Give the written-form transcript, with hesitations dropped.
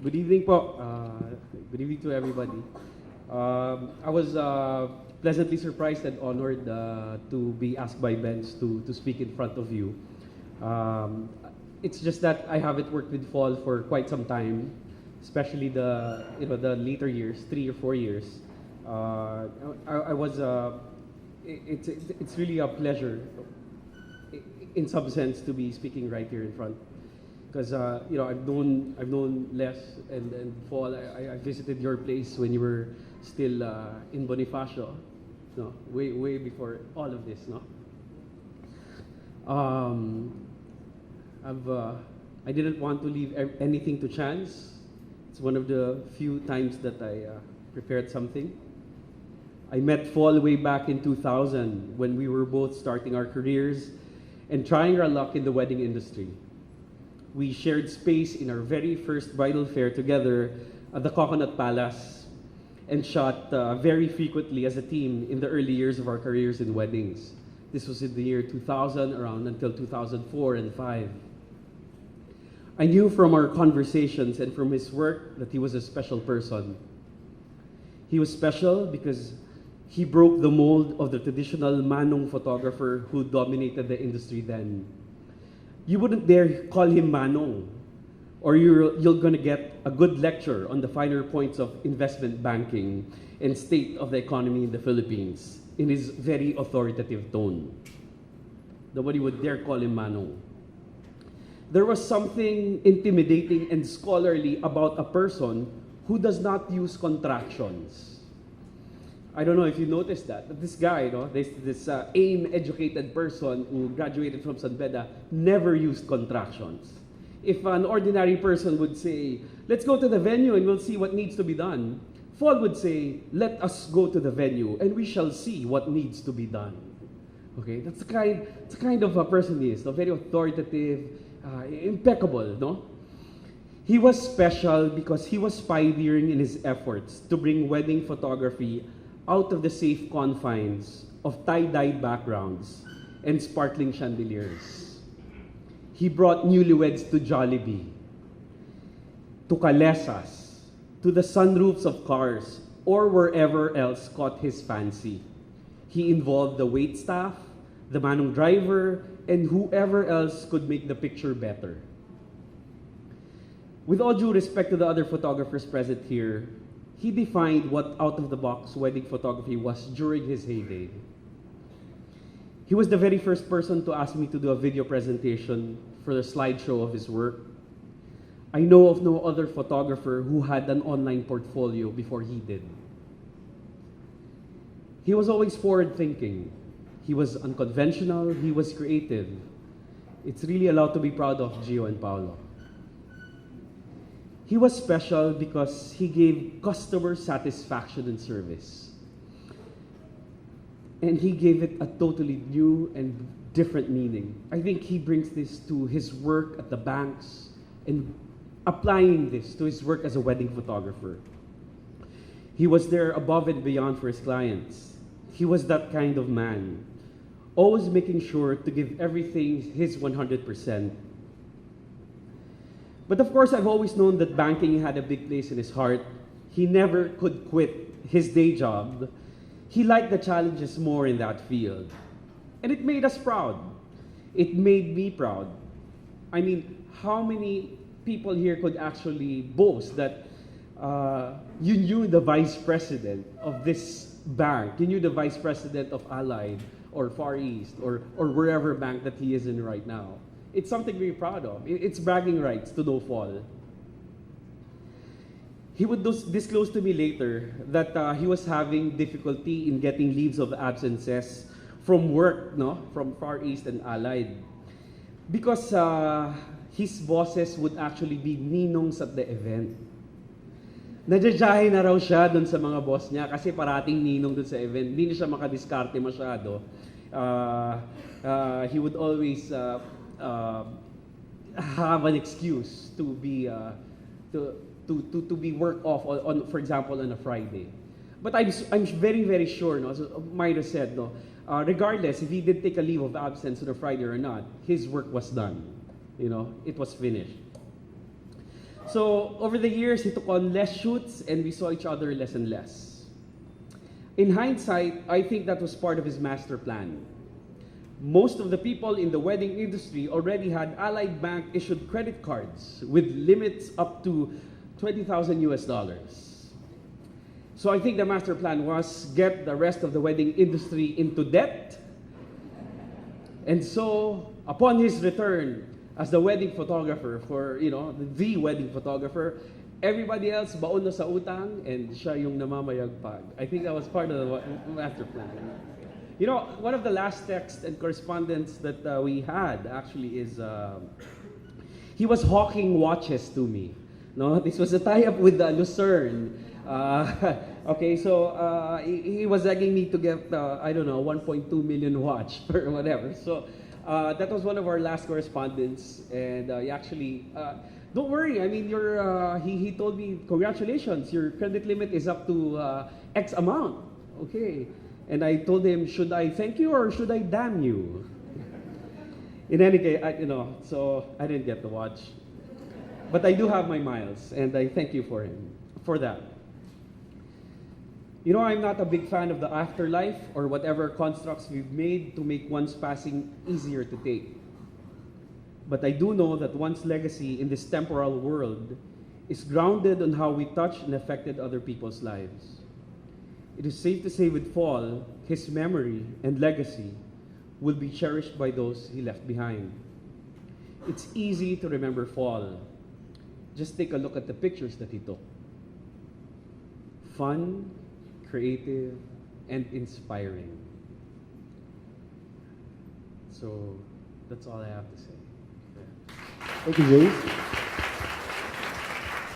Good evening po. Good evening to everybody. I was pleasantly surprised and honored to be asked by Benz to speak in front of you. It's just that I haven't worked with Fall for quite some time, especially the later years, 3 or 4 years. I was it's really a pleasure, in some sense, to be speaking right here in front. Because I've known Les and Paul. I visited your place when you were still in Bonifacio, no, way before all of this, no. I didn't want to leave anything to chance. It's one of the few times that I prepared something. I met Paul way back in 2000 when we were both starting our careers and trying our luck in the wedding industry. We shared space in our very first bridal fair together at the Coconut Palace and shot very frequently as a team in the early years of our careers in weddings. This was in the year 2000, around until 2004 and 5. I knew from our conversations and from his work that he was a special person. He was special because he broke the mold of the traditional manong photographer who dominated the industry then. You wouldn't dare call him manong, or you're gonna get a good lecture on the finer points of investment banking and state of the economy in the Philippines in his very authoritative tone. Nobody would dare call him manong. There was something intimidating and scholarly about a person who does not use contractions. I don't know if you noticed that, but this guy, this AIM-educated person who graduated from San Beda never used contractions. If an ordinary person would say, let's go to the venue and we'll see what needs to be done, Fall would say, let us go to the venue and we shall see what needs to be done. Okay, that's the kind of a person he is, very authoritative, impeccable, no? He was special because he was pioneering in his efforts to bring wedding photography out of the safe confines of tie-dyed backgrounds and sparkling chandeliers. He brought newlyweds to Jollibee, to Calesas, to the sunroofs of cars, or wherever else caught his fancy. He involved the waitstaff, the manong driver, and whoever else could make the picture better. With all due respect to the other photographers present here, he defined what out-of-the-box wedding photography was during his heyday. He was the very first person to ask me to do a video presentation for the slideshow of his work. I know of no other photographer who had an online portfolio before he did. He was always forward-thinking. He was unconventional. He was creative. It's really a lot to be proud of Gio and Paolo. He was special because he gave customer satisfaction and service. And he gave it a totally new and different meaning. I think he brings this to his work at the banks and applying this to his work as a wedding photographer. He was there above and beyond for his clients. He was that kind of man, always making sure to give everything his 100%. But of course, I've always known that banking had a big place in his heart. He never could quit his day job. He liked the challenges more in that field. And it made us proud. It made me proud. I mean, how many people here could actually boast that you knew the vice president of this bank, you knew the vice president of Allied or Far East or wherever bank that he is in right now? It's something to be proud of. It's bragging rights to no fall. He would disclose to me later that he was having difficulty in getting leaves of absences from work, from Far East and Allied. Because his bosses would actually be ninongs at the event. Nadyajahe na raw siya dun sa mga boss niya kasi parating ninong dun sa event. Hindi na siya makadiskarte masyado. He would always have an excuse to be work off on, for example, on a Friday. But I'm very, very sure, as Myra said, regardless if he did take a leave of absence on a Friday or not, his work was done. It was finished. So over the years, he took on less shoots and we saw each other less and less. In hindsight, I think that was part of his master plan. Most of the people in the wedding industry already had Allied Bank issued credit cards with limits up to 20,000 US dollars. So I think the master plan was get the rest of the wedding industry into debt. And so upon his return as the wedding photographer for, the wedding photographer, everybody else baon na sa utang and siya yung namamayagpag. I think that was part of the master plan. One of the last texts and correspondence that we had actually is he was hawking watches to me. No, this was a tie-up with Lucerne. Okay, so he was begging me to get 1.2 million watch or whatever. So that was one of our last correspondence, and he actually. Don't worry. I mean, he told me, congratulations, your credit limit is up to X amount. Okay. And I told him, should I thank you or should I damn you? In any case, so I didn't get the watch. But I do have my miles, and I thank you for that. I'm not a big fan of the afterlife or whatever constructs we've made to make one's passing easier to take. But I do know that one's legacy in this temporal world is grounded on how we touched and affected other people's lives. It is safe to say with Fall, his memory and legacy will be cherished by those he left behind. It's easy to remember Fall. Just take a look at the pictures that he took. Fun, creative, and inspiring. So that's all I have to say. Thank you, James.